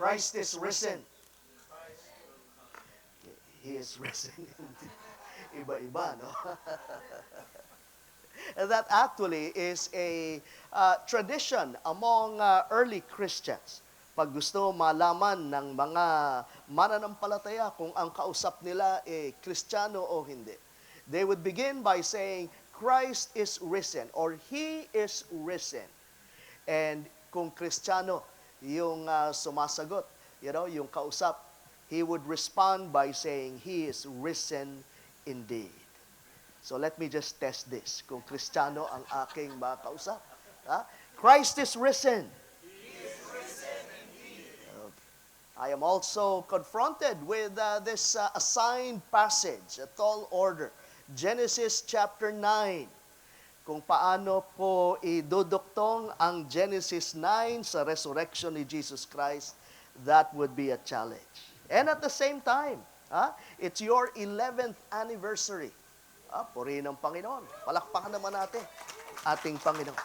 Christ is risen. He is risen. Iba-iba, no? And that actually is a tradition among early Christians. Pag gusto malaman ng mga mananampalataya kung ang kausap nila Kristiyano o hindi, they would begin by saying, Christ is risen or He is risen. And kung Kristiyano yung sumasagot, yung kausap, he would respond by saying, He is risen indeed. So let me just test this. Kung Kristiyano ang aking mga kausap. Christ is risen. He is risen indeed. I am also confronted with this assigned passage, a tall order. Genesis chapter 9. Kung paano po iduduktong ang Genesis 9 sa resurrection ni Jesus Christ, that would be a challenge. And at the same time, it's your 11th anniversary. Purihin ng Panginoon. Palakpakan naman natin ating Panginoon.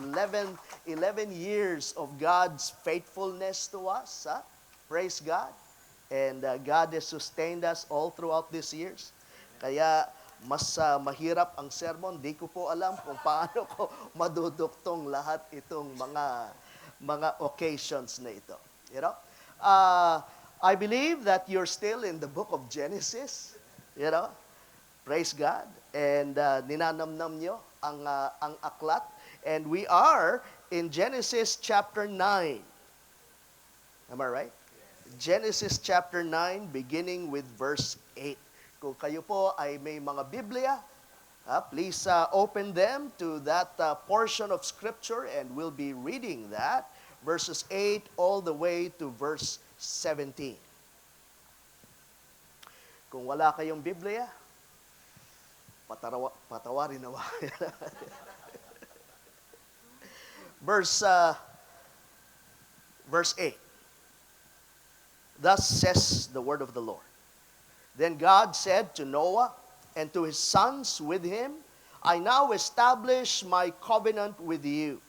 11 years of God's faithfulness to us. Praise God. And God has sustained us all throughout these years. Kaya mas mahirap ang sermon. Di ko po alam kung paano ko maduduktong lahat itong mga occasions na ito. I believe that you're still in the book of Genesis. Praise God. And ninanamnam nyo ang aklat. And we are in Genesis chapter 9. Am I right? Genesis chapter 9, beginning with verse 8. Kung kayo po ay may mga Biblia, please open them to that portion of Scripture and we'll be reading that. Verses 8 all the way to verse 17. Kung wala kayong Biblia, patawarin nawa. Verse 8. Thus says the word of the Lord. Then God said to Noah and to his sons with him, I now establish my covenant with you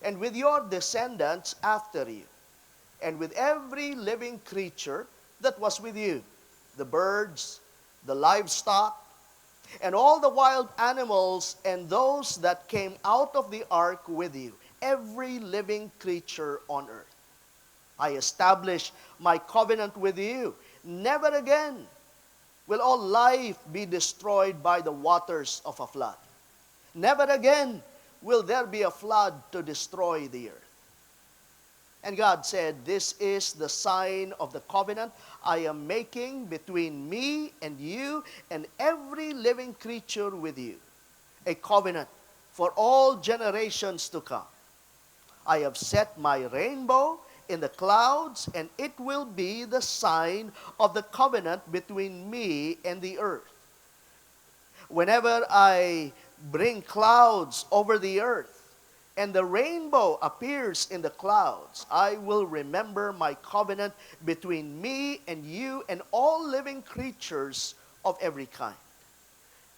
and with your descendants after you, and with every living creature that was with you, the birds, the livestock, and all the wild animals, and those that came out of the ark with you, every living creature on earth. I establish my covenant with you. Never again will all life be destroyed by the waters of a flood. Never again will there be a flood to destroy the earth. And God said, this is the sign of the covenant I am making between me and you and every living creature with you, a covenant for all generations to come. I have set my rainbow in the clouds, and it will be the sign of the covenant between me and the earth. Whenever I bring clouds over the earth, and the rainbow appears in the clouds, I will remember my covenant between me and you and all living creatures of every kind.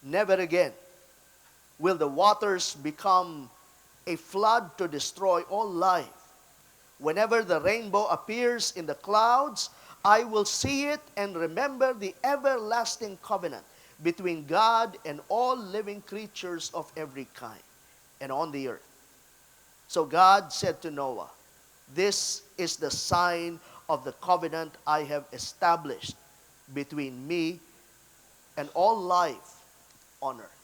Never again will the waters become a flood to destroy all life. Whenever the rainbow appears in the clouds, I will see it and remember the everlasting covenant between God and all living creatures of every kind and on the earth. So God said to Noah, this is the sign of the covenant I have established between me and all life on earth.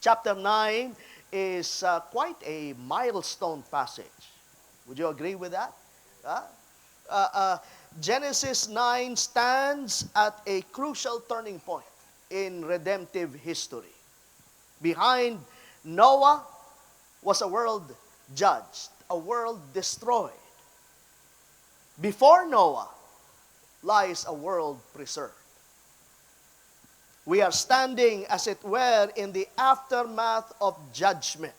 Chapter 9 is quite a milestone passage. Would you agree with that? Genesis 9 stands at a crucial turning point in redemptive history. Behind Noah was a world judged, a world destroyed. Before Noah lies a world preserved. We are standing, as it were, in the aftermath of judgment,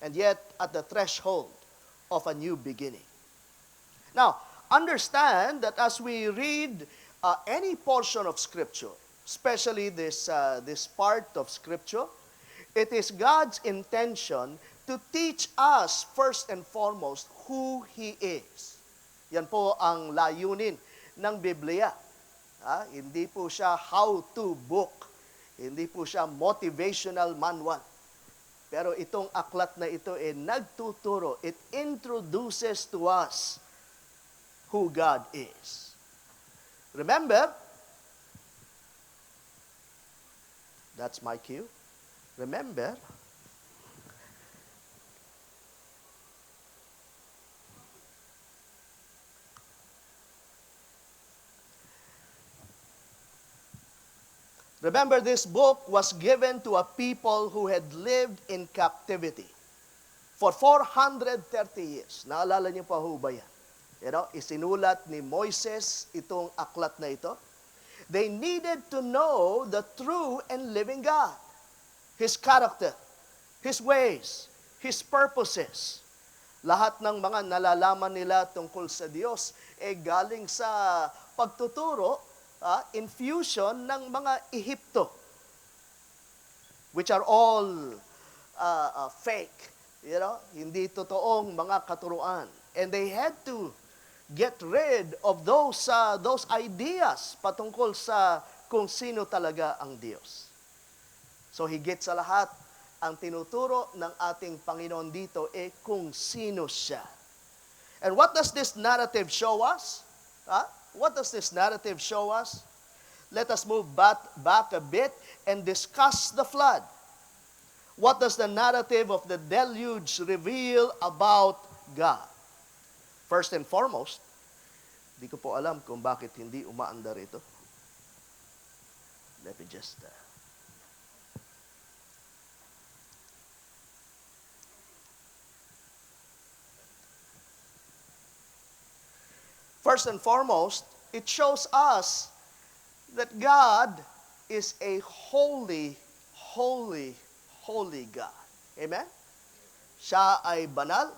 and yet at the threshold of a new beginning. Now, understand that as we read any portion of Scripture, especially this part of Scripture, it is God's intention to teach us first and foremost who He is. Yan po ang layunin ng Biblia. Hindi po siya how-to book. Hindi po siya motivational manual. Pero itong aklat na ito nagtuturo. It introduces to us who God is. Remember, that's my cue. Remember, this book was given to a people who had lived in captivity for 430 years. Naalala niyo pa ho ba yan? Isinulat ni Moises itong aklat na ito. They needed to know the true and living God, His character, His ways, His purposes. Lahat ng mga nalalaman nila tungkol sa Diyos galing sa pagtuturo, infusion ng mga Ehipto, which are all fake, hindi totoong mga katuruan. And they had to get rid of those ideas patungkol sa kung sino talaga ang Diyos. So higit sa lahat, ang tinuturo ng ating Panginoon dito kung sino siya. And what does this narrative show us? What does this narrative show us? Let us move back a bit and discuss the flood. What does the narrative of the deluge reveal about God? First and foremost, di ko po alam kung bakit hindi umaandar ito. Let me just... First and foremost, it shows us that God is a holy, holy, holy God. Amen? Siya ay banal.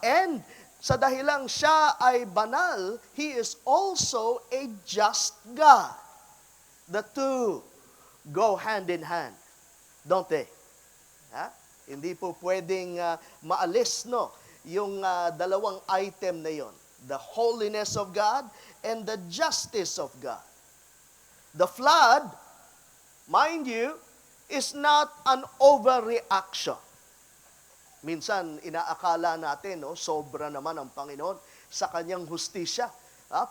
And sa dahilang siya ay banal, He is also a just God. The two go hand in hand, don't they? Hindi po pwedeng maalis, yung dalawang item na yon, the holiness of God and the justice of God. The flood, mind you, is not an overreaction. Minsan, inaakala natin, sobra naman ang Panginoon sa kanyang hustisya.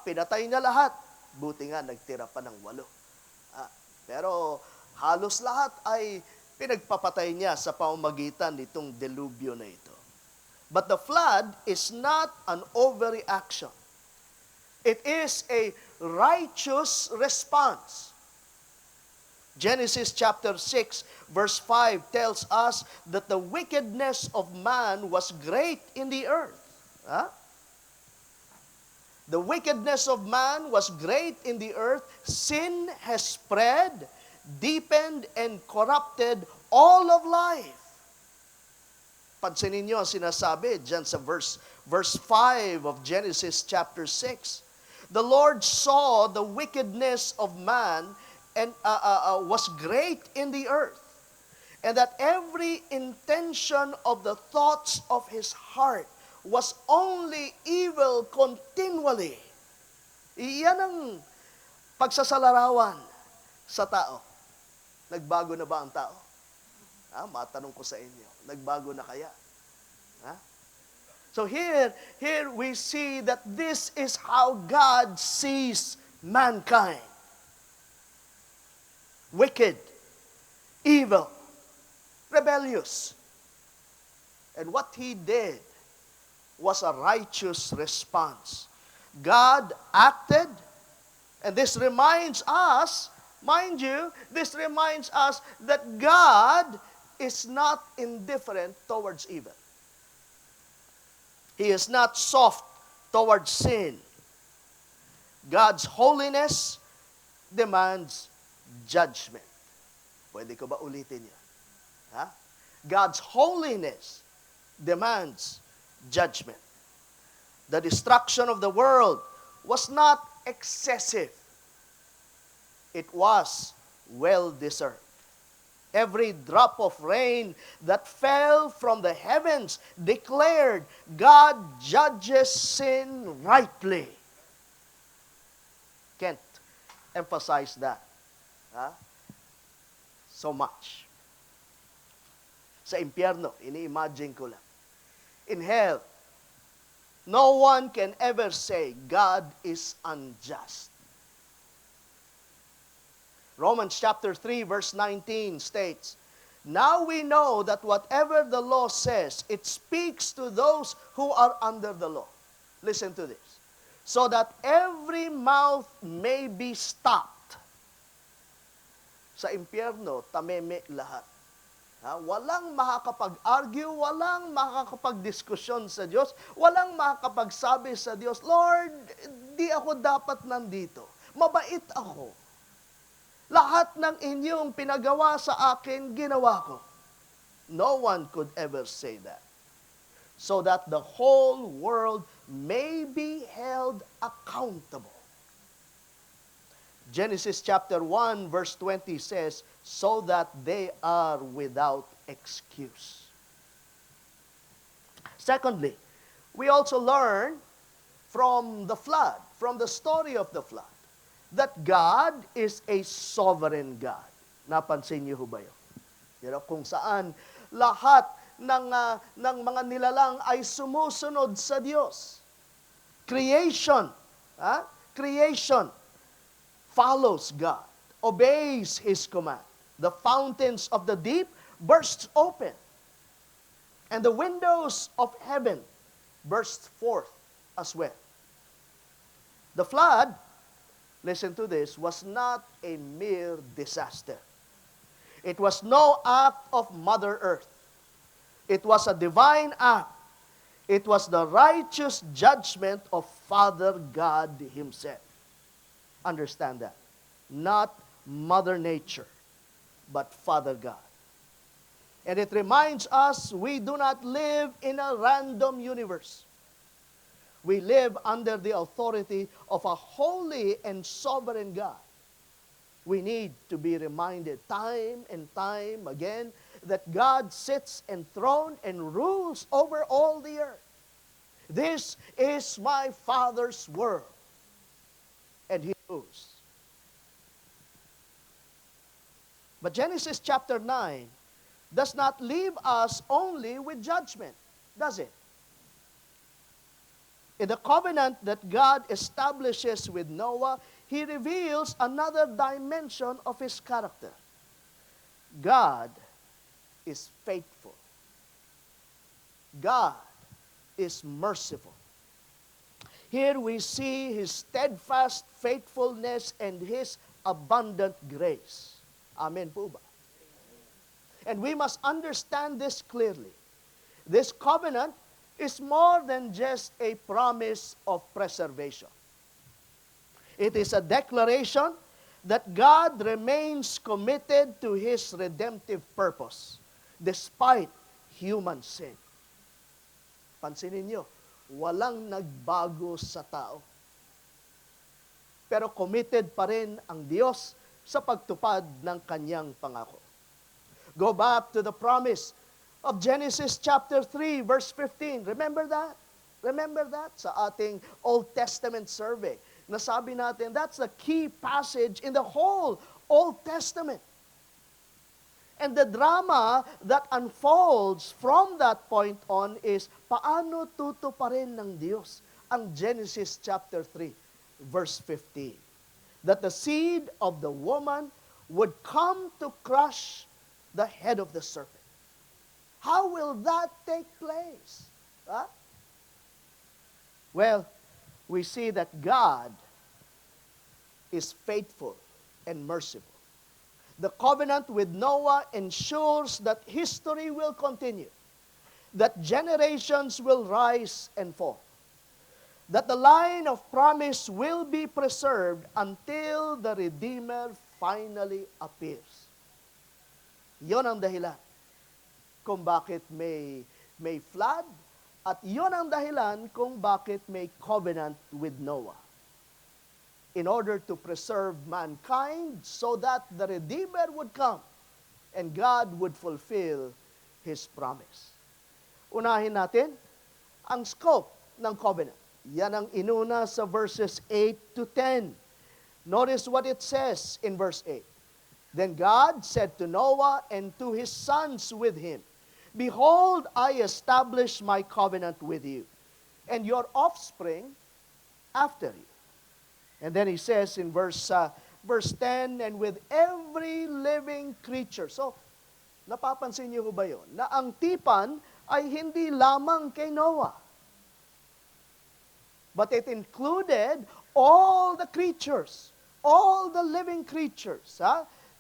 Pinatay niya lahat. Buti nga, nagtira pa ng 8. Pero halos lahat ay pinagpapatay niya sa pamamagitan nitong delubyo na ito. But the flood is not an overreaction. It is a righteous response. Genesis chapter 6 verse 5 tells us that the wickedness of man was great in the earth. The wickedness of man was great in the earth. Sin has spread, deepened, and corrupted all of life. Pansinin niyo ang sinasabi dyan sa verse 5 of Genesis chapter 6. The Lord saw the wickedness of man and was great in the earth, and that every intention of the thoughts of his heart was only evil continually. Iyan ang pagsasalarawan sa tao. Nagbago na ba ang tao? Matanong ko sa inyo, nagbago na kaya? So here we see that this is how God sees mankind. Wicked, evil, rebellious. And what He did was a righteous response. God acted, and this reminds us, mind you, this reminds us that God is not indifferent towards evil. He is not soft towards sin. God's holiness demands judgment. Pwede ko ba ulitin yun? God's holiness demands judgment. The destruction of the world was not excessive. It was well-deserved. Every drop of rain that fell from the heavens declared God judges sin rightly. Can't emphasize that so much. Sa impyerno, ini-imagine ko lang. In hell, no one can ever say God is unjust. Romans chapter 3 verse 19 states, "Now we know that whatever the law says, it speaks to those who are under the law." Listen to this. "So that every mouth may be stopped." Sa impyerno, tameme lahat. Walang makakapag-argue, walang makakapag-diskusyon sa Diyos, walang makakapagsabi sa Diyos, "Lord, di ako dapat nandito. Mabait ako. Lahat ng inyong pinagawa sa akin, ginawa ko." No one could ever say that. So that the whole world may be held accountable. Genesis chapter 1 verse 20 says, "So that they are without excuse." Secondly, we also learn from the flood, from the story of the flood, that God is a sovereign God. Napansin niyo ba yun? Kung saan lahat ng mga nilalang ay sumusunod sa Diyos. Creation follows God, obeys His command. The fountains of the deep burst open, and the windows of heaven burst forth as well. The flood, listen to this, was not a mere disaster. It was no act of Mother Earth. It was a divine act. It was the righteous judgment of Father God Himself. Understand that. Not Mother Nature, but Father God. And it reminds us we do not live in a random universe. We live under the authority of a holy and sovereign God. We need to be reminded time and time again that God sits enthroned and rules over all the earth. This is my Father's world, and He rules. But Genesis chapter 9 does not leave us only with judgment, does it? In the covenant that God establishes with Noah, He reveals another dimension of His character. God is faithful. God is merciful. Here we see His steadfast faithfulness and His abundant grace. Amen po ba? And we must understand this clearly. This covenant is more than just a promise of preservation. It is a declaration that God remains committed to His redemptive purpose despite human sin. Pansinin niyo, walang nagbago sa tao. Pero committed pa rin ang Diyos sa pagtupad ng Kanyang pangako. Go back to the promise of Genesis chapter 3 verse 15. Remember that? Remember that? Sa ating Old Testament survey. Nasabi natin, that's the key passage in the whole Old Testament. And the drama that unfolds from that point on is, paano tutuparin ng Diyos ang Genesis chapter 3, verse 15? That the seed of the woman would come to crush the head of the serpent. How will that take place? Huh? Well, we see that God is faithful and merciful. The covenant with Noah ensures that history will continue, that generations will rise and fall, that the line of promise will be preserved until the Redeemer finally appears. Yon ang dahilan kung bakit may flood, at yon ang dahilan kung bakit may covenant with Noah. In order to preserve mankind so that the Redeemer would come and God would fulfill His promise. Unahin natin ang scope ng covenant. Yan ang inuna sa verses 8 to 10. Notice what it says in verse 8. Then God said to Noah and to his sons with him, Behold, I establish my covenant with you, and your offspring after you. And then he says in verse 10, and with every living creature. So, napapansin niyo ba yun? Na ang tipan ay hindi lamang kay Noah, but it included all the creatures, all the living creatures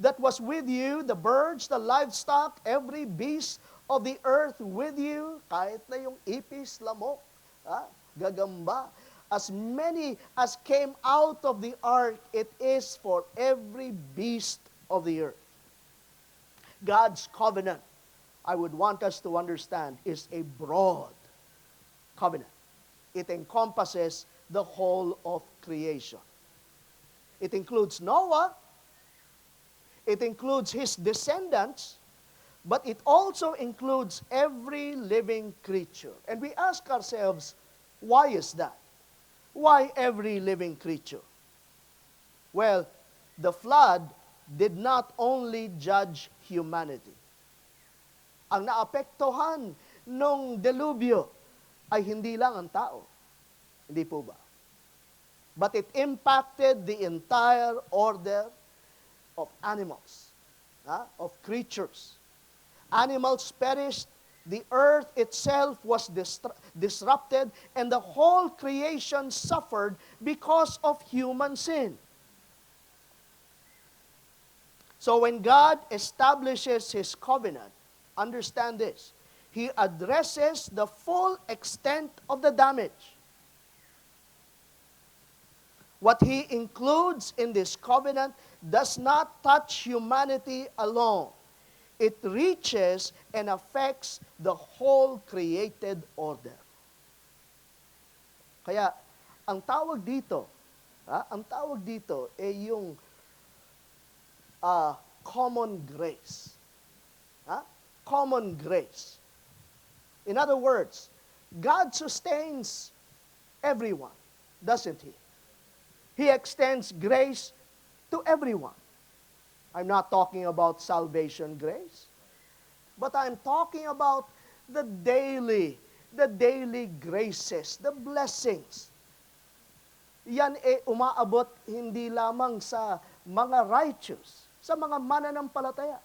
that was with you, the birds, the livestock, every beast of the earth with you, kahit na yung ipis, lamok, gagamba, as many as came out of the ark, it is for every beast of the earth. God's covenant, I would want us to understand, is a broad covenant. It encompasses the whole of creation. It includes Noah, it includes his descendants, but it also includes every living creature. And we ask ourselves, why is that? Why every living creature? Well, the flood did not only judge humanity. Ang naapektuhan nung delubyo ay hindi lang ang tao. Hindi po ba? But it impacted the entire order of animals, of creatures. Animals perished, the earth itself was disrupted, and the whole creation suffered because of human sin. So when God establishes His covenant, understand this, He addresses the full extent of the damage. What He includes in this covenant does not touch humanity alone. It reaches and affects the whole created order. Kaya, ang tawag dito ay yung common grace. Common grace. In other words, God sustains everyone, doesn't He? He extends grace to everyone. I'm not talking about salvation grace, but I'm talking about the daily graces, the blessings. Yan umaabot hindi lamang sa mga righteous, sa mga mananampalataya,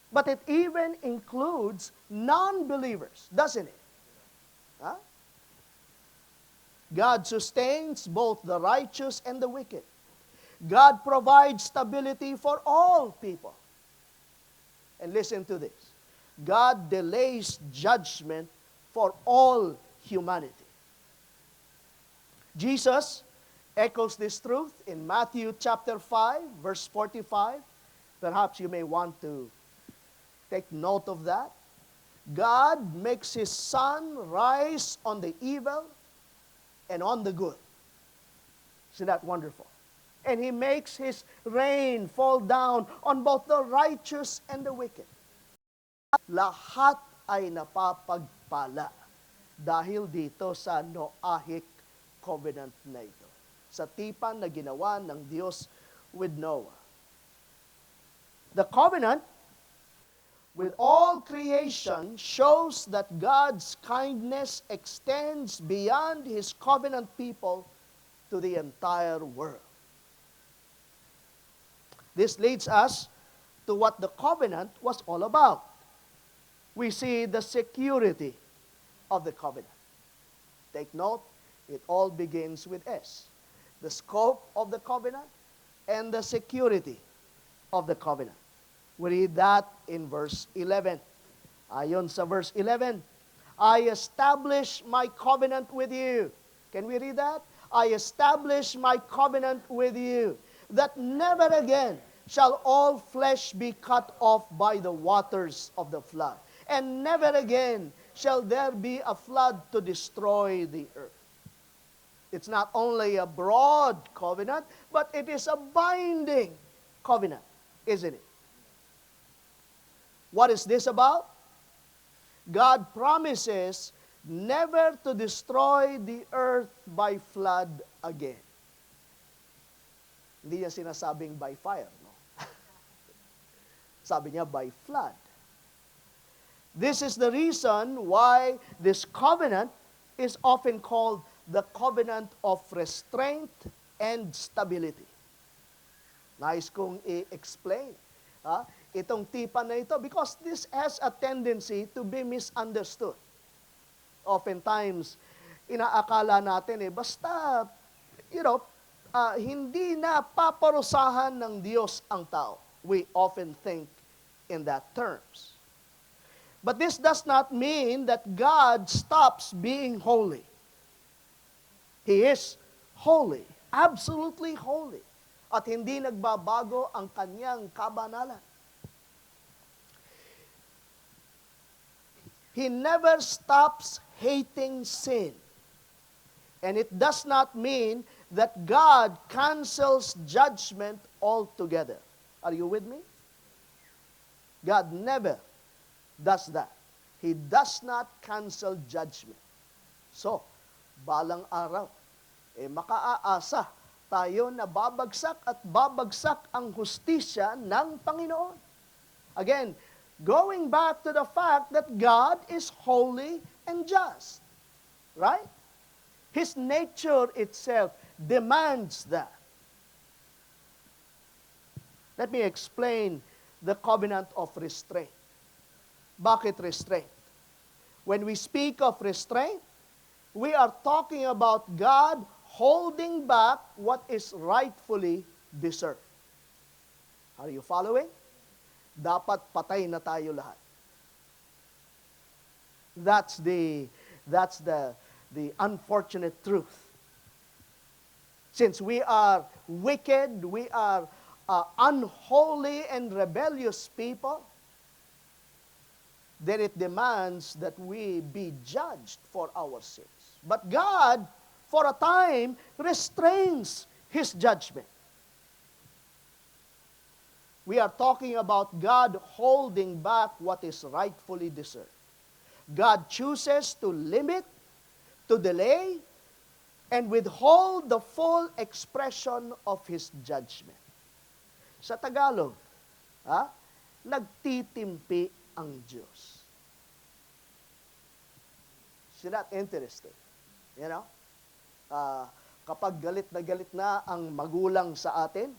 but it even includes non-believers, doesn't it? God sustains both the righteous and the wicked. God provides stability for all people. And listen to this. God delays judgment for all humanity. Jesus echoes this truth in Matthew chapter 5, verse 45. Perhaps you may want to take note of that. God makes His sun rise on the evil and on the good. Isn't that wonderful? And He makes His rain fall down on both the righteous and the wicked. Lahat ay napapagpala dahil dito sa Noahic covenant na ito. Sa tipan na ginawa ng Diyos with Noah. The covenant with all creation shows that God's kindness extends beyond His covenant people to the entire world. This leads us to what the covenant was all about. We see the security of the covenant. Take note, it all begins with S. The scope of the covenant and the security of the covenant. We read that in verse 11. Ayon sa verse 11, I establish my covenant with you. Can we read that? I establish my covenant with you, that never again shall all flesh be cut off by the waters of the flood, and never again shall there be a flood to destroy the earth. It's not only a broad covenant, but it is a binding covenant, isn't it? What is this about? God promises never to destroy the earth by flood again. Hindi niya sinasabing by fire, no? Sabi niya by flood. This is the reason why this covenant is often called the covenant of restraint and stability. Nais kong i-explain itong tipan na ito because this has a tendency to be misunderstood. Oftentimes, inaakala natin basta, hindi na paparusahan ng Diyos ang tao. We often think in that terms. But this does not mean that God stops being holy. He is holy, absolutely holy. At hindi nagbabago ang kanyang kabanalan. He never stops hating sin. And it does not mean that God cancels judgment altogether. Are you with me? God never does that. He does not cancel judgment. So, balang araw, makaaasa tayo na babagsak at babagsak ang hustisya ng Panginoon. Again, going back to the fact that God is holy and just. Right? His nature itself demands that. Let me explain the covenant of restraint. Bakit restraint? When we speak of restraint, we are talking about God holding back what is rightfully deserved. Are you following? Dapat patay na tayo lahat. That's the unfortunate truth. Since we are wicked, we are unholy and rebellious people, then it demands that we be judged for our sins. But God, for a time, restrains His judgment. We are talking about God holding back what is rightfully deserved. God chooses to limit, to delay, and withhold the full expression of His judgment. Sa Tagalog, nagtitimpi ang Diyos. Isn't that interesting? Kapag galit na ang magulang sa atin,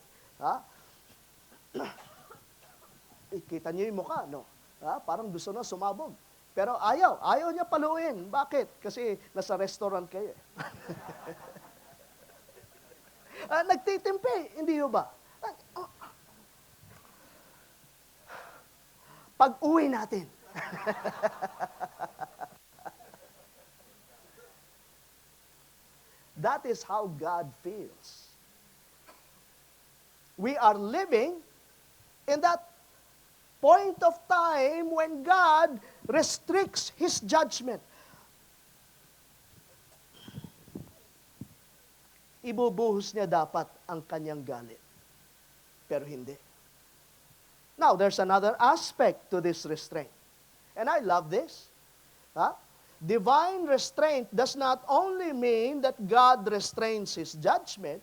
kita niyo yung mukha, no? Parang gusto na sumabog. Pero ayaw niya paluin. Bakit? Kasi nasa restaurant kayo. Nagtitimpi, hindi ba? Pag-uwi natin. That is how God feels. We are living in that point of time when God restricts His judgment. Ibubuhos niya dapat ang kanyang galit. Pero hindi. Now, there's another aspect to this restraint. And I love this. Divine restraint does not only mean that God restrains His judgment,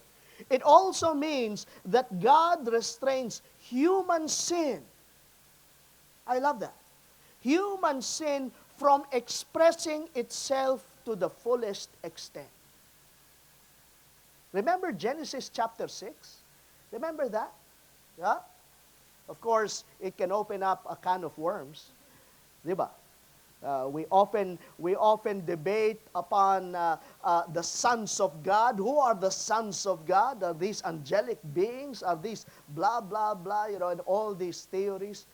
it also means that God restrains human sin. I love that. Human sin from expressing itself to the fullest extent. Remember Genesis chapter 6? Remember that? Yeah? Of course, it can open up a can of worms. Diba? We often debate upon the sons of God. Who are the sons of God? Are these angelic beings? Are these blah, blah, blah, and all these theories?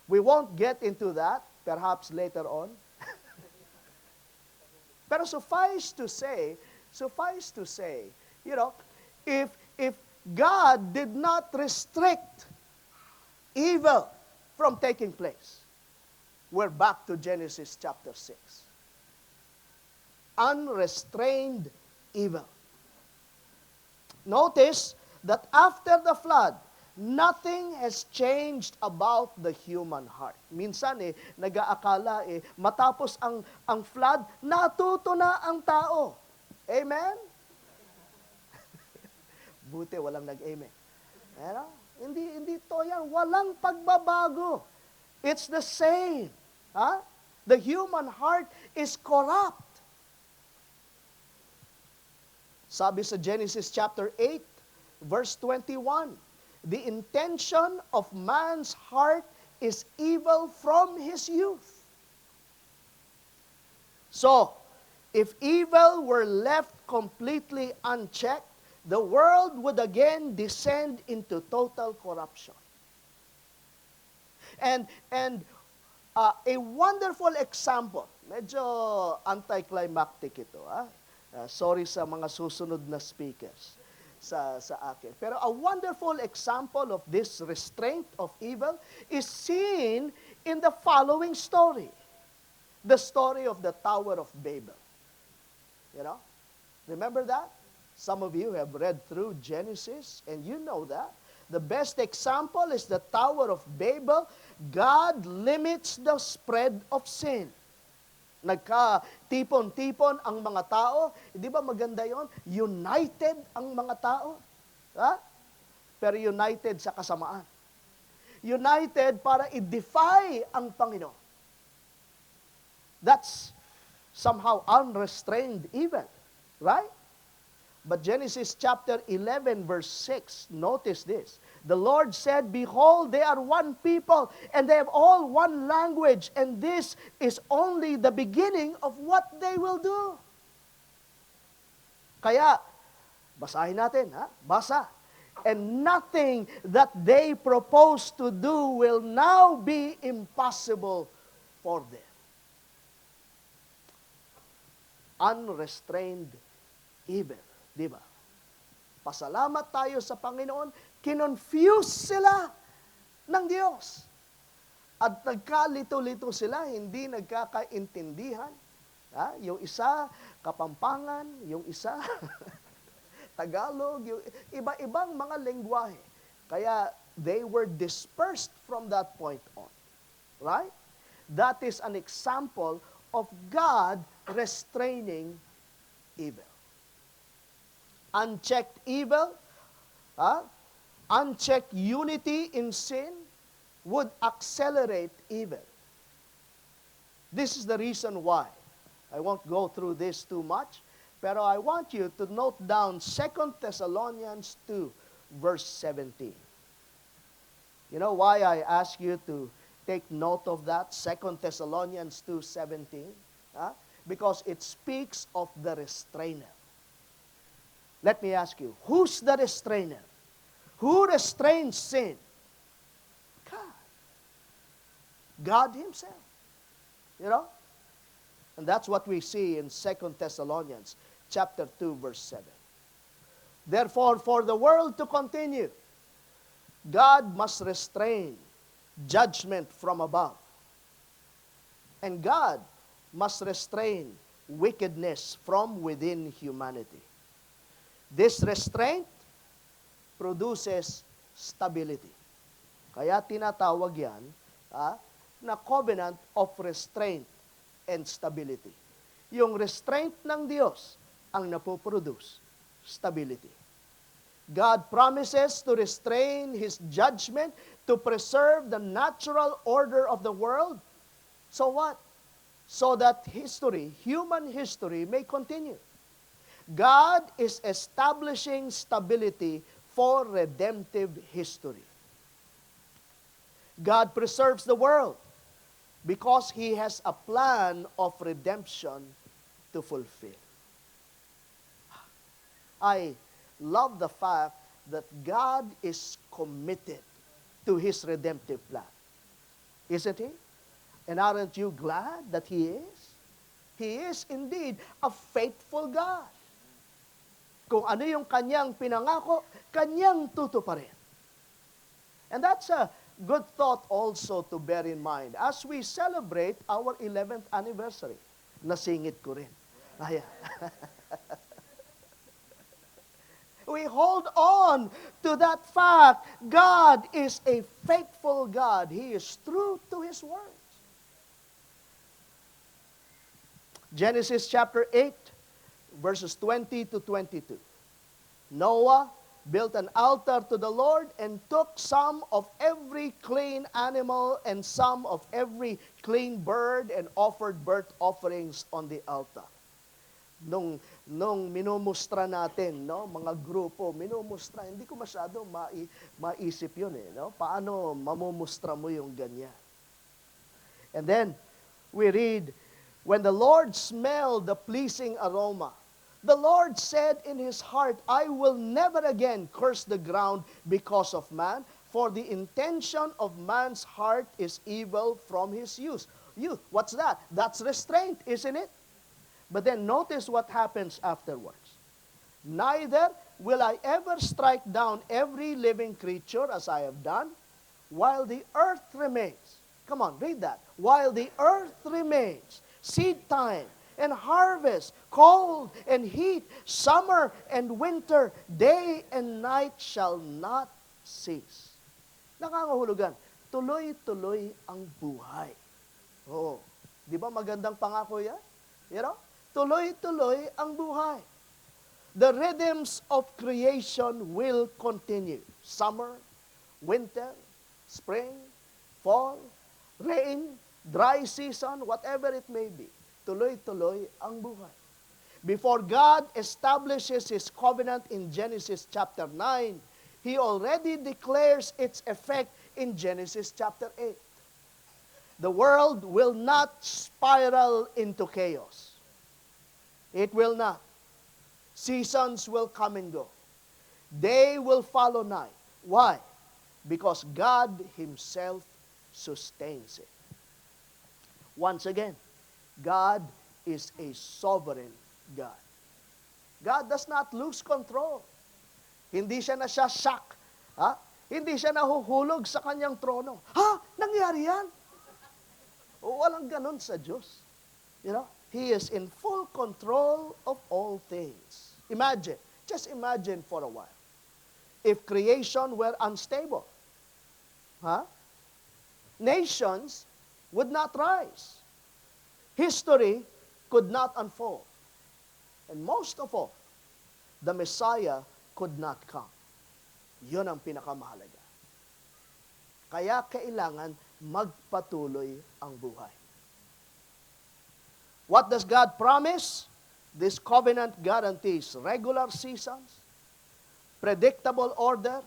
We won't get into that, perhaps later on. Pero suffice to say, if God did not restrict evil from taking place, we're back to Genesis chapter 6. Unrestrained evil. Notice that after the flood, Nothing has changed about the human heart. Minsan nag-aakala matapos ang flood, natuto na ang tao. Amen? Buti walang nag-amen. Hindi to yan. Walang pagbabago. It's the same. The human heart is corrupt. Sabi sa Genesis chapter 8, verse 21, the intention of man's heart is evil from his youth. So, if evil were left completely unchecked, the world would again descend into total corruption. And a wonderful example, medyo anticlimactic ito. Sorry sa mga susunod na speakers sa akin. Pero a wonderful example of this restraint of evil is seen in the following story. The story of the Tower of Babel. Remember that? Some of you have read through Genesis and you know that. The best example is the Tower of Babel. God limits the spread of sin. Nagka-tipon-tipon ang mga tao. Di ba maganda yon? United ang mga tao. Pero united sa kasamaan. United para i-defy ang Panginoon. That's somehow unrestrained evil. Right? But Genesis chapter 11 verse 6, notice this. The Lord said, behold, they are one people, and they have all one language, and this is only the beginning of what they will do. Kaya, basahin natin, Basa. And nothing that they propose to do will now be impossible for them. Unrestrained evil. Diba? Pasalamat tayo sa Panginoon, kinonfuse sila ng Diyos. At nagkalito-lito sila, hindi nagkakaintindihan. Yung isa, Kapampangan, yung isa, Tagalog, yung iba-ibang mga lengguwahe. Kaya they were dispersed from that point on. Right? That is an example of God restraining evil. Unchecked evil, unchecked unity in sin would accelerate evil. This is the reason why. I won't go through this too much, pero I want you to note down 2 Thessalonians 2, verse 17. You know why I ask you to take note of that? 2 Thessalonians 2:17. Because it speaks of the restrainer. Let me ask you, who's the restrainer? Who restrains sin? God. God Himself. And that's what we see in 2 Thessalonians chapter 2, verse 7. Therefore, for the world to continue, God must restrain judgment from above. And God must restrain wickedness from within humanity. This restraint produces stability. Kaya tinatawag yan na covenant of restraint and stability. Yung restraint ng Diyos ang napoproduce stability. God promises to restrain His judgment to preserve the natural order of the world. So what? So that history, human history, may continue. God is establishing stability for redemptive history. God preserves the world because He has a plan of redemption to fulfill. I love the fact that God is committed to His redemptive plan. Isn't He? And aren't you glad that He is? He is indeed a faithful God. Kung ano yung Kanyang pinangako, Kanyang tutuparin. And that's a good thought also to bear in mind as we celebrate our 11th anniversary. Nasingit ko rin. Ayan. We hold on to that fact. God is a faithful God. He is true to His words. Genesis chapter 8, verses 20 to 22. Noah built an altar to the Lord and took some of every clean animal and some of every clean bird and offered burnt offerings on the altar. Nung minumustra natin, no, mga grupo, minumustra, hindi ko masyado maisip yun no? Paano mamumustra mo yung ganyan? And then, we read, when the Lord smelled the pleasing aroma, the Lord said in His heart, I will never again curse the ground because of man, for the intention of man's heart is evil from his youth. What's that? That's restraint, isn't it? But then notice what happens afterwards. Neither will I ever strike down every living creature as I have done, while the earth remains. Come on, read that. While the earth remains, seed time and harvest, cold and heat, summer and winter, day and night shall not cease. Nakangahulugan, tuloy-tuloy ang buhay. Oh, di ba magandang pangako yan? You know? Tuloy-tuloy ang buhay. The rhythms of creation will continue. Summer, winter, spring, fall, rain, dry season, whatever it may be. Tuloy-tuloy ang buhay. Before God establishes His covenant in Genesis chapter 9, He already declares its effect in Genesis chapter 8. The world will not spiral into chaos. It will not. Seasons will come and go. Day will follow night. Why? Because God Himself sustains it. Once again, God is a sovereign God. God does not lose control. Hindi siya shock. Ha? Hindi siya nahuhulog sa kanyang trono. Ha? Nangyari yan? Walang ganun sa Diyos. You know, He is in full control of all things. Imagine, just imagine for a while. If creation were unstable, nations would not rise. History could not unfold. And most of all, the Messiah could not come. Yun ang pinakamahalaga. Kaya kailangan magpatuloy ang buhay. What does God promise? This covenant guarantees regular seasons, predictable order,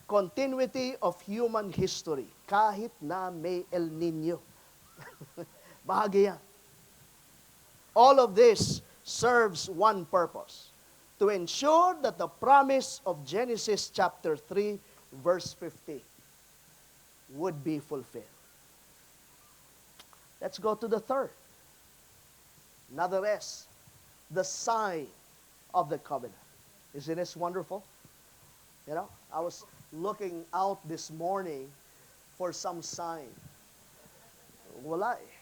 continuity of human history, kahit na may El Nino. Bahagi yan. All of this serves one purpose, to ensure that the promise of Genesis chapter 3, verse 15 would be fulfilled. Let's go to the third. Another S, the sign of the covenant. Isn't this wonderful? You know, I was looking out this morning for some sign. Wala eh.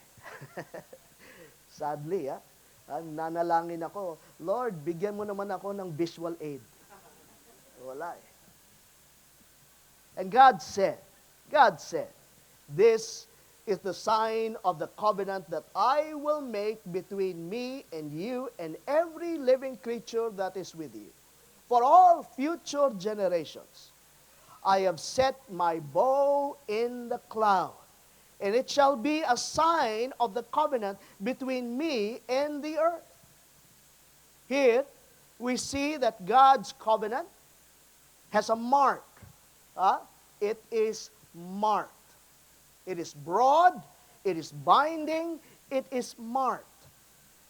Sadly, nanalangin ako, Lord, bigyan mo naman ako ng visual aid. Wala eh. And God said, this is the sign of the covenant that I will make between me and you and every living creature that is with you, for all future generations. I have set my bow in the cloud, and it shall be a sign of the covenant between me and the earth. Here, we see that God's covenant has a mark. It is marked. It is broad, it is binding, it is marked.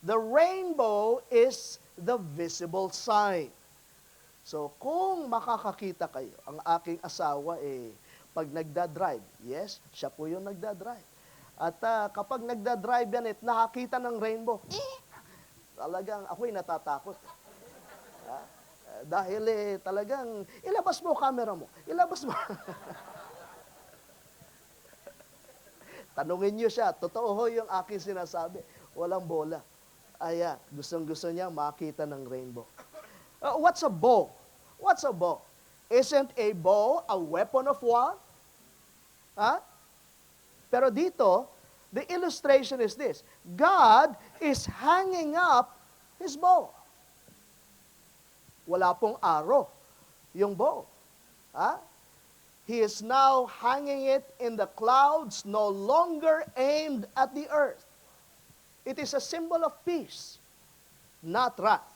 The rainbow is the visible sign. So, kung makakakita kayo, ang aking asawa pag nagdadrive, yes, siya po yung nagdadrive. At kapag nagdadrive yan, nakakita ng rainbow, talagang ako'y natatakot. Dahil talagang, ilabas mo camera mo, ilabas mo. Tanungin niyo siya, totoo ho yung aking sinasabi, walang bola. Ayan, gustong-gusto niya makita ng rainbow. What's a bow? What's a bow? Isn't a bow a weapon of war? Ha? Pero dito, the illustration is this. God is hanging up His bow. Wala pong arrow yung bow. Ha? He is now hanging it in the clouds, no longer aimed at the earth. It is a symbol of peace, not wrath.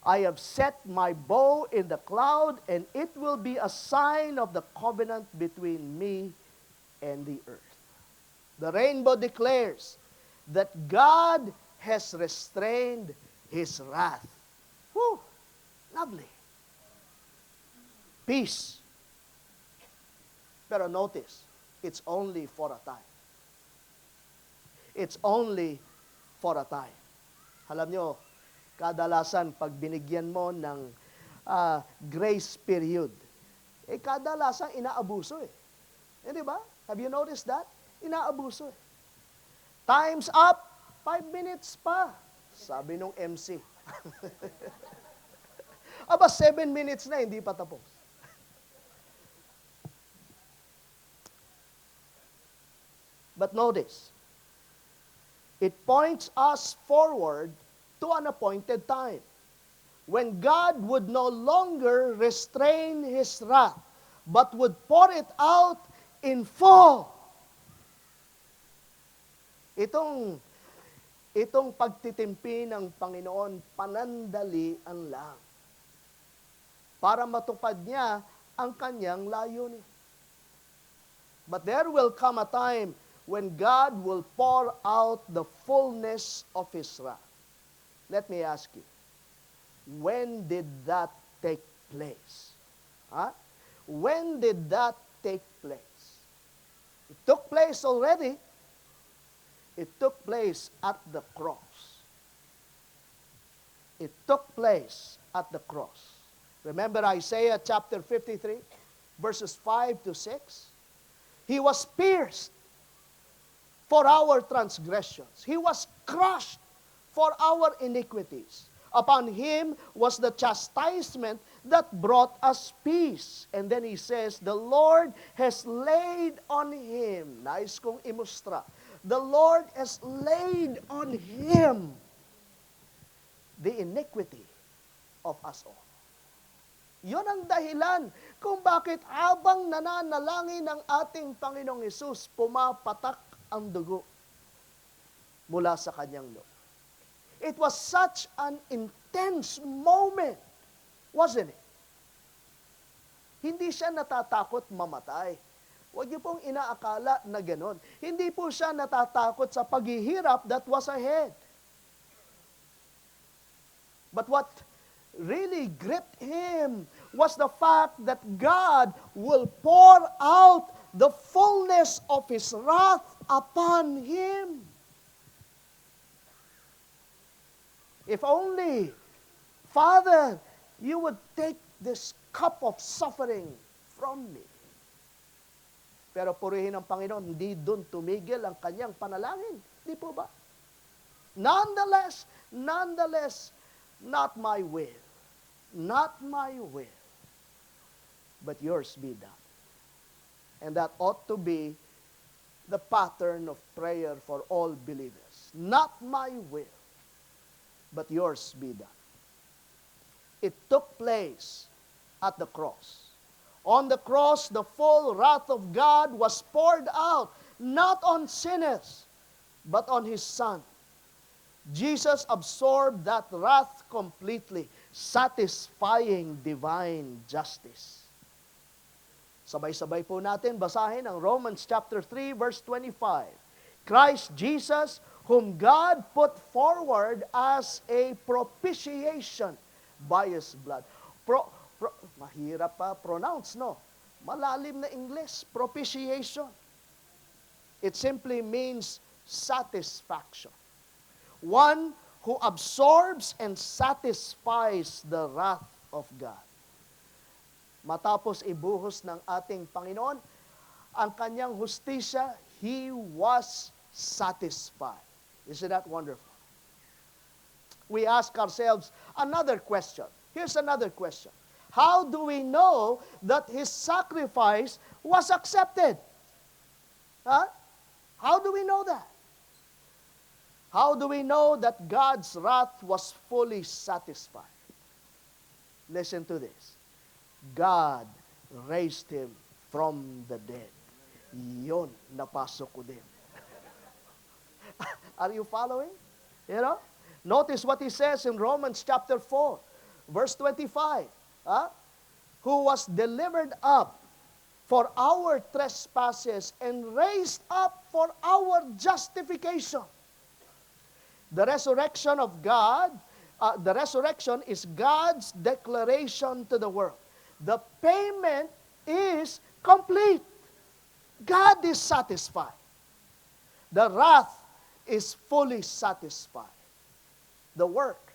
I have set my bow in the cloud, and it will be a sign of the covenant between me and the earth. The rainbow declares that God has restrained His wrath. Whew, lovely. Peace. Pero notice, it's only for a time. It's only for a time. Alam nyo, kadalasan pag binigyan mo ng grace period, kadalasan inaabuso di ba? Have you noticed that? Inaabuso Time's up, 5 minutes pa. Sabi nung MC. Aba, 7 minutes na, hindi pa tapos. But notice, it points us forward to an appointed time when God would no longer restrain His wrath, but would pour it out in full. Itong pagtitimpi ng Panginoon, panandalian lang para matupad niya ang kanyang layunin. But there will come a time when God will pour out the fullness of His wrath. Let me ask you, when did that take place? When did that take place? It took place already. It took place at the cross. It took place at the cross. Remember Isaiah chapter 53, verses 5 to 6? He was pierced for our transgressions. He was crushed for our iniquities. Upon Him was the chastisement that brought us peace. And then He says, the Lord has laid on Him. Nais kong imustra. The Lord has laid on Him the iniquity of us all. Yun ang dahilan kung bakit habang nananalangin ng ating Panginoong Hesus, pumapatak ang dugo mula sa kanyang loob. It was such an intense moment, wasn't it? Hindi siya natatakot mamatay. Huwag niyo pong inaakala na ganon. Hindi po siya natatakot sa paghihirap that was ahead. But what really gripped him was the fact that God will pour out the fullness of His wrath upon him. If only, Father, you would take this cup of suffering from me. Pero purihin ng Panginoon, hindi doon tumigil ang kanyang panalangin. Di po ba? Nonetheless, not my will. Not my will. But yours be done. And that ought to be the pattern of prayer for all believers. Not my will, but yours be done. It took place at the cross. On the cross, the full wrath of God was poured out, not on sinners, but on His Son. Jesus absorbed that wrath completely, satisfying divine justice. Sabay-sabay po natin basahin ang Romans chapter 3, verse 25. Christ Jesus, whom God put forward as a propitiation by His blood. Mahirap pa pronounce, no? Malalim na English, propitiation. It simply means satisfaction. One who absorbs and satisfies the wrath of God. Matapos ibuhos ng ating Panginoon ang kanyang hustisya, He was satisfied. Isn't that wonderful? we ask ourselves another question. Here's another question. How do we know that his sacrifice was accepted? Huh? How do we know that? How do we know that God's wrath was fully satisfied? Listen to this. God raised him from the dead. Yun, napasok ko din. Are you following? You know? Notice what he says in Romans chapter 4, verse 25. Who was delivered up for our trespasses and raised up for our justification. The resurrection of God, the resurrection is God's declaration to the world. The payment is complete. God is satisfied. The wrath is fully satisfied. The work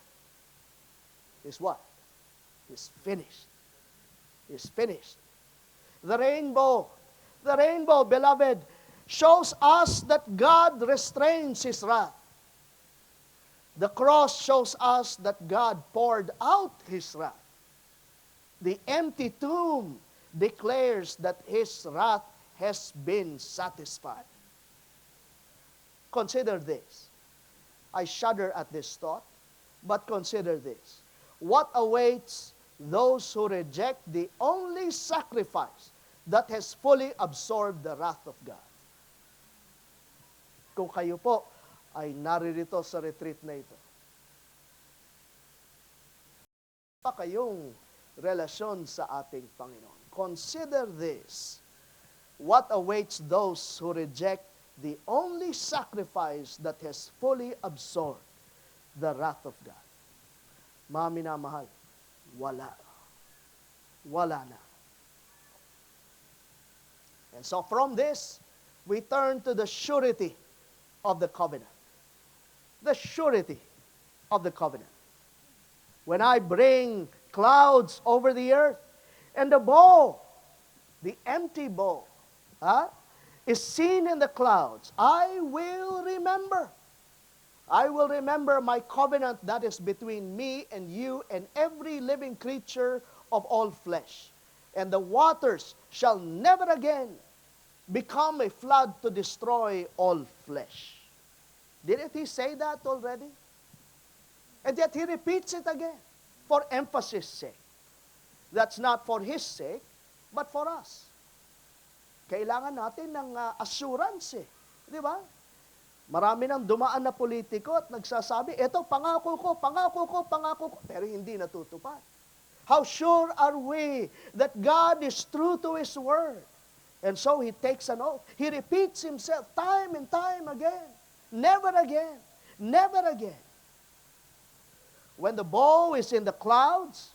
is what? Is finished. Is finished. The rainbow, beloved, shows us that God restrains his wrath. The cross shows us that God poured out his wrath. The empty tomb declares that his wrath has been satisfied. Consider this. I shudder at this thought, but consider this. What awaits those who reject the only sacrifice that has fully absorbed the wrath of God? Kung kayo po ay naririto sa retreat na ito, pa kayong relasyon sa ating Panginoon. Consider this. What awaits those who reject the only sacrifice that has fully absorbed the wrath of God? Mga minamahal, wala. Wala na. And so from this, we turn to the surety of the covenant. The surety of the covenant. When I bring clouds over the earth, and the bow, the empty bow, is seen in the clouds, I will remember. I will remember my covenant that is between me and you and every living creature of all flesh. And the waters shall never again become a flood to destroy all flesh. Didn't he say that already? And yet he repeats it again for emphasis' sake. That's not for his sake, but for us. Kailangan natin ng assurance eh. Di ba? Marami nang dumaan na politiko at nagsasabi, eto, pangako ko, pangako ko, pangako ko, pero hindi natutupad. How sure are we that God is true to His word? And so He takes an oath. He repeats Himself time and time again. Never again. Never again. When the bow is in the clouds,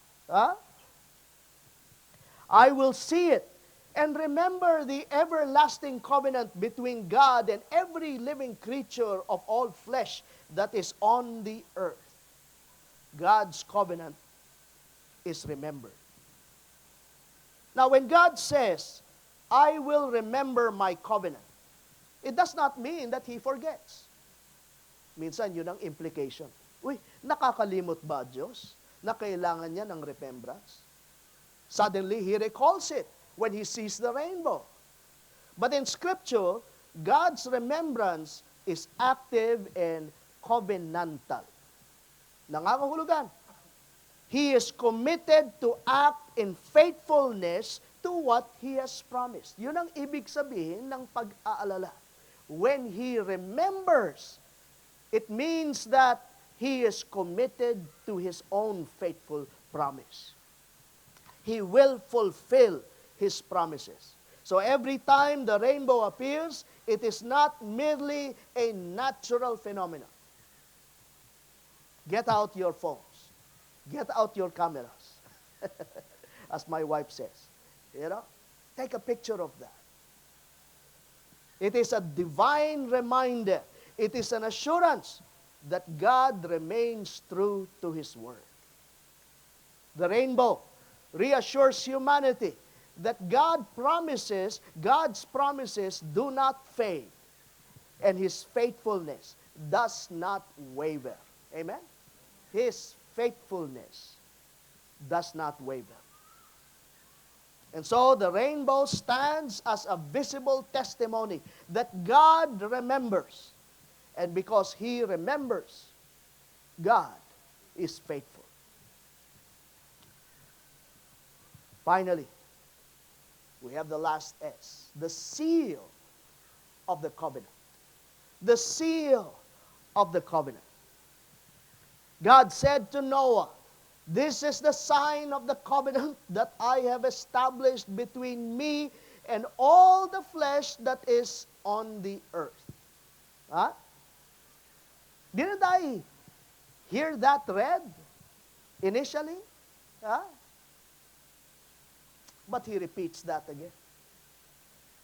I will see it and remember the everlasting covenant between God and every living creature of all flesh that is on the earth. God's covenant is remembered. Now, when God says, I will remember my covenant, it does not mean that He forgets. Minsan, yun ang implication. Uy, nakakalimot ba Diyos na kailangan niya ng remembrance? Suddenly, He recalls it when He sees the rainbow. But in Scripture, God's remembrance is active and covenantal. Nangangahulugan. He is committed to act in faithfulness to what He has promised. Yun ang ibig sabihin ng pag-aalala. When He remembers, it means that He is committed to His own faithful promise. He will fulfill His promises. So every time the rainbow appears, it is not merely a natural phenomenon. Get out your phones. Get out your cameras. As my wife says. You know? Take a picture of that. It is a divine reminder. It is an assurance that God remains true to His word. The rainbow reassures humanity that God's promises do not fade, and His faithfulness does not waver. Amen? His faithfulness does not waver. And so the rainbow stands as a visible testimony that God remembers. And because He remembers, God is faithful. Finally, we have the last S, the seal of the covenant. The seal of the covenant. God said to Noah, "This is the sign of the covenant that I have established between me and all the flesh that is on the earth." Huh? Didn't I hear that read initially? Huh? But he repeats that again.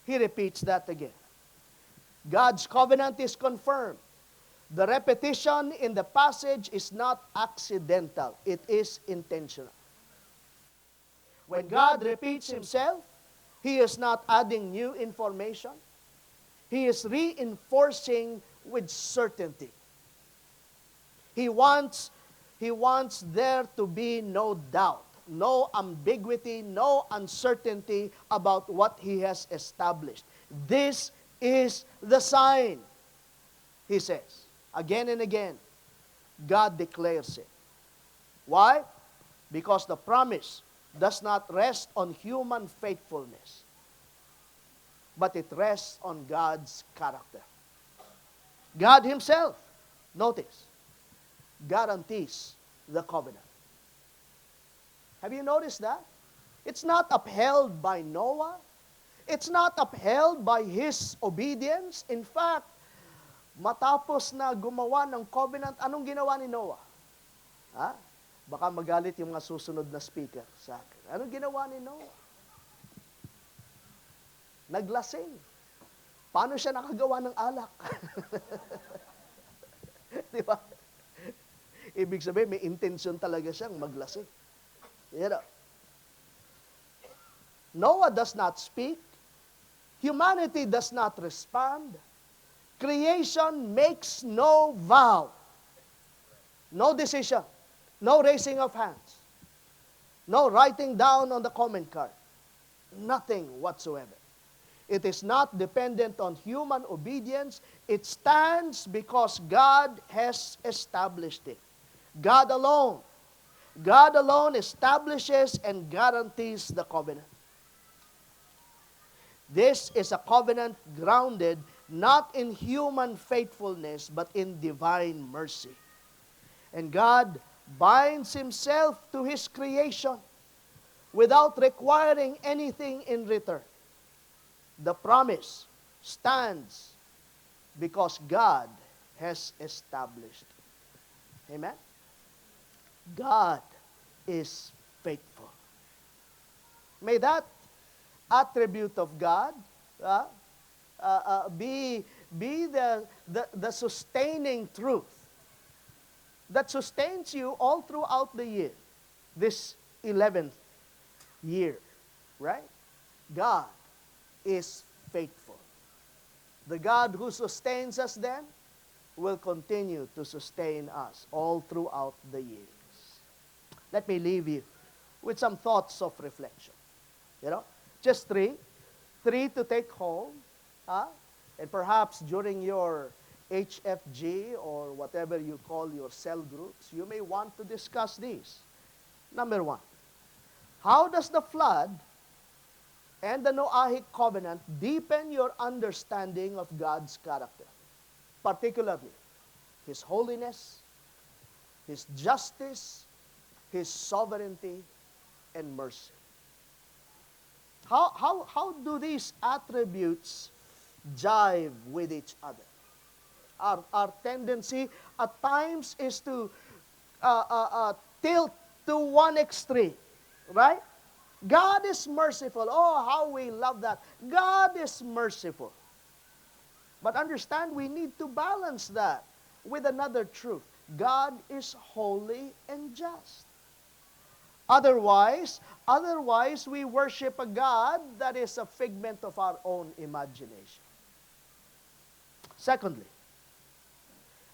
He repeats that again. God's covenant is confirmed. The repetition in the passage is not accidental. It is intentional. When God repeats Himself, He is not adding new information. He is reinforcing with certainty. He wants there to be no doubt, no ambiguity, no uncertainty about what He has established. This is the sign, He says. Again and again, God declares it. Why? Because the promise does not rest on human faithfulness, but it rests on God's character. God Himself, notice, guarantees the covenant. Have you noticed that? It's not upheld by Noah. It's not upheld by his obedience. In fact, matapos na gumawa ng covenant, anong ginawa ni Noah? Ha? Baka magalit yung mga susunod na speaker sa akin. Anong ginawa ni Noah? Naglasing. Paano siya nakagawa ng alak? Di ba? Ibig sabihin, may intention talaga siyang maglasing. You know? Noah does not speak. Humanity does not respond. Creation makes no vow. No decision. No raising of hands. No writing down on the comment card. Nothing whatsoever. It is not dependent on human obedience. It stands because God has established it. God alone establishes and guarantees the covenant. This is a covenant grounded not in human faithfulness, but in divine mercy. And God binds Himself to His creation without requiring anything in return. The promise stands because God has established it. Amen? God is faithful. May that attribute of God be the sustaining truth that sustains you all throughout the year, this 11th year, right? God is faithful. The God who sustains us then will continue to sustain us all throughout the years. Let me leave you with some thoughts of reflection. Just three to take home, and perhaps during your HFG or whatever you call your cell groups, you may want to discuss these. Number one, how does the flood and the Noahic covenant deepen your understanding of God's character? Particularly, His holiness, His justice, His sovereignty, and mercy. How do these attributes jive with each other? Our tendency at times is to tilt to one extreme, right? God is merciful. Oh, how we love that. God is merciful. But understand, we need to balance that with another truth. God is holy and just. Otherwise, we worship a God that is a figment of our own imagination. Secondly,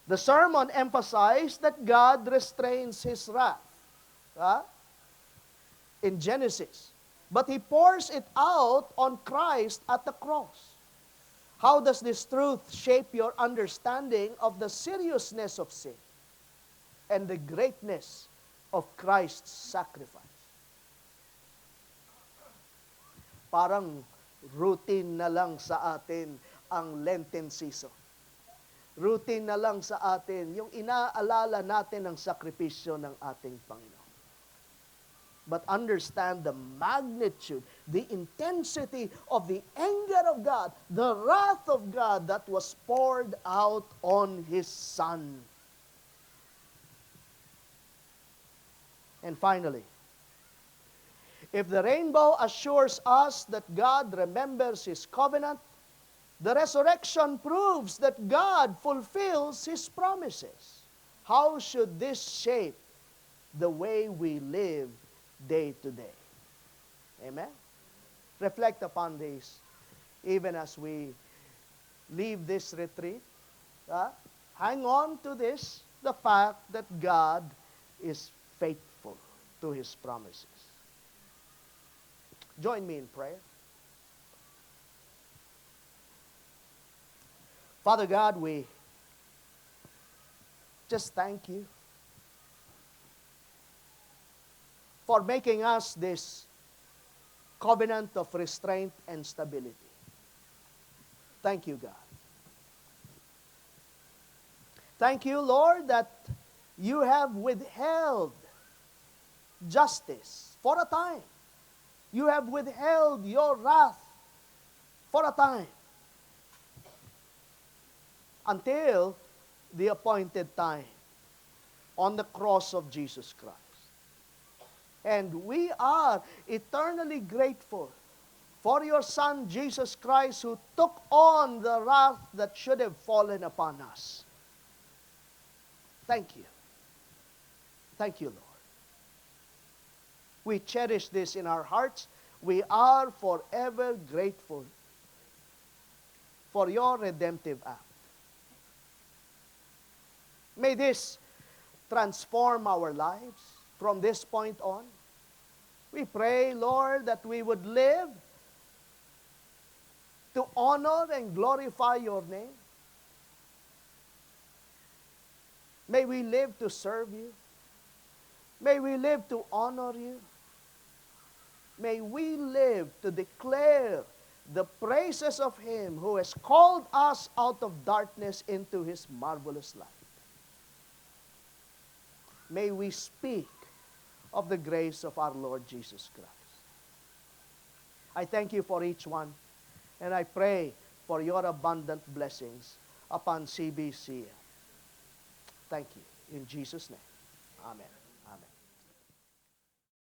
The sermon emphasized that God restrains His wrath in Genesis, but He pours it out on Christ at the cross. How does this truth shape your understanding of the seriousness of sin and the greatness of Christ's sacrifice? Parang routine na lang sa atin ang Lenten season. Routine na lang sa atin yung inaalala natin ang sakripisyo ng ating Panginoon. But understand the magnitude, the intensity of the anger of God, the wrath of God that was poured out on His Son. And finally, if the rainbow assures us that God remembers His covenant, the resurrection proves that God fulfills His promises. How should this shape the way we live day to day? Amen? Reflect upon this even as we leave this retreat. Hang on to this, the fact that God is faithful to His promises. Join me in prayer. Father God, we just thank You for making us this covenant of restraint and stability. Thank You, God. Thank You, Lord, that You have withheld justice for a time. You have withheld Your wrath for a time until the appointed time on the cross of Jesus Christ. And we are eternally grateful for Your Son, Jesus Christ, who took on the wrath that should have fallen upon us. Thank You. Thank You, Lord. We cherish this in our hearts. We are forever grateful for Your redemptive act. May this transform our lives from this point on. We pray, Lord, that we would live to honor and glorify Your name. May we live to serve You. May we live to honor You. May we live to declare the praises of Him who has called us out of darkness into His marvelous light. May we speak of the grace of our Lord Jesus Christ. I thank You for each one, and I pray for Your abundant blessings upon CBC. Thank You. In Jesus' name. Amen. Amen.